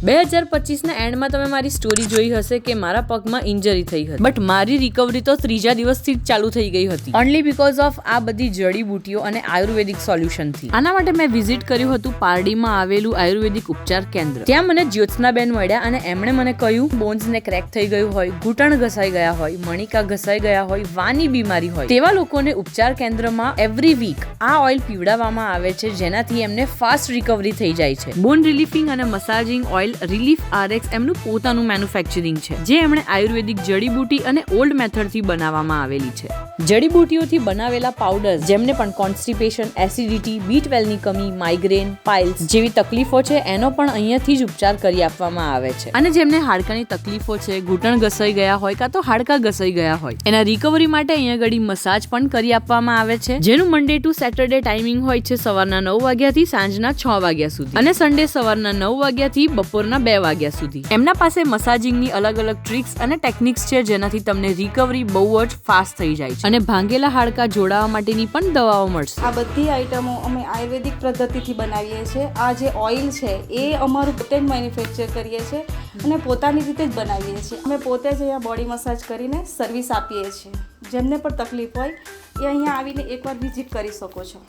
2025ના એન્ડમાં તમે મારી સ્ટોરી જોઈ હશે કે મારા પગમાં ઇન્જરી થઈ હતી, બટ મારી રિકવરી તો ત્રીજા દિવસથી જ ચાલુ થઈ ગઈ હતી, ઓનલી બીકોઝ ઓફ આ બધી જડીબુટીઓ અને આયુર્વેદિક સોલ્યુશનથી. આના માટે મેં વિઝિટ કર્યું હતું પારડીમાં આવેલું આયુર્વેદિક ઉપચાર કેન્દ્ર. ત્યાં મને જ્યોત્સનાબેન મળ્યા અને એમણે મને કહ્યું બોન્સ ને ક્રેક થઈ ગયું હોય, ઘૂંટણ ઘસાઈ ગયા હોય, મણિકા ઘસાઈ ગયા હોય, વાની બીમારી હોય, તેવા લોકોને ઉપચાર કેન્દ્રમાં એવરી વીક આ ઓઇલ પીવડાવવામાં આવે છે, જેનાથી એમને ફાસ્ટ રિકવરી થઈ જાય છે. બોન રિલીફિંગ અને મસાજિંગ ઓઇલ રિલીફ RX એમનું પોતાનું મેન્યુફેક્ચરિંગ છે, જે એમણે આયુર્વેદિક જડીબુટી અને ઓલ્ડ મેથડથી બનાવવામાં આવેલી છે. જડીબુટીઓથી બનાવેલા પાવડર્સ જેમને પણ કોન્સ્ટિપેશન, એસિડિટી, B12 ની કમી, માઇગ્રેન, પાઇલ્સ જેવી તકલીફો છે એનો પણ અહીંયાથી જ ઉપચાર કરી આપવામાં આવે છે. અને જેમને હાડકાની તકલીફો છે, ઘૂંટણ ઘસાઈ ગયા હોય કાં તો હાડકા ઘસાઈ ગયા હોય, એના રિકવરી માટે અહીંયા આગળ મસાજ પણ કરી આપવામાં આવે છે, જેનું મંડે ટુ સેટરડે ટાઈમિંગ હોય છે સવારના 9 વાગ્યાથી સાંજના 6 વાગ્યા સુધી અને સન્ડે સવારના 9 વાગ્યાથી બપોરના 2 વાગ્યા સુધી. એમના પાસે મસાજિંગની અલગ અલગ ટ્રિક્સ અને ટેકનિક્સ છે, જેનાથી તમને રિકવરી બહુ જ ફાસ્ટ થઈ જાય છે અને ભાંગેલા હાડકા જોડાવા માટેની પણ દવાઓ મળશે. આ બધી આઈટમો અમે આયુર્વેદિક પદ્ધતિથી બનાવીએ છીએ. આ જે ઓઇલ છે એ અમારું પોતે જ મેન્યુફેક્ચર કરીએ છીએ અને પોતાની રીતે જ બનાવીએ છીએ. અમે પોતે જ અહીંયા બોડી મસાજ કરીને સર્વિસ આપીએ છીએ. જેમને પણ તકલીફ હોય એ અહીંયા આવીને એકવાર વિઝિટ કરી શકો છો.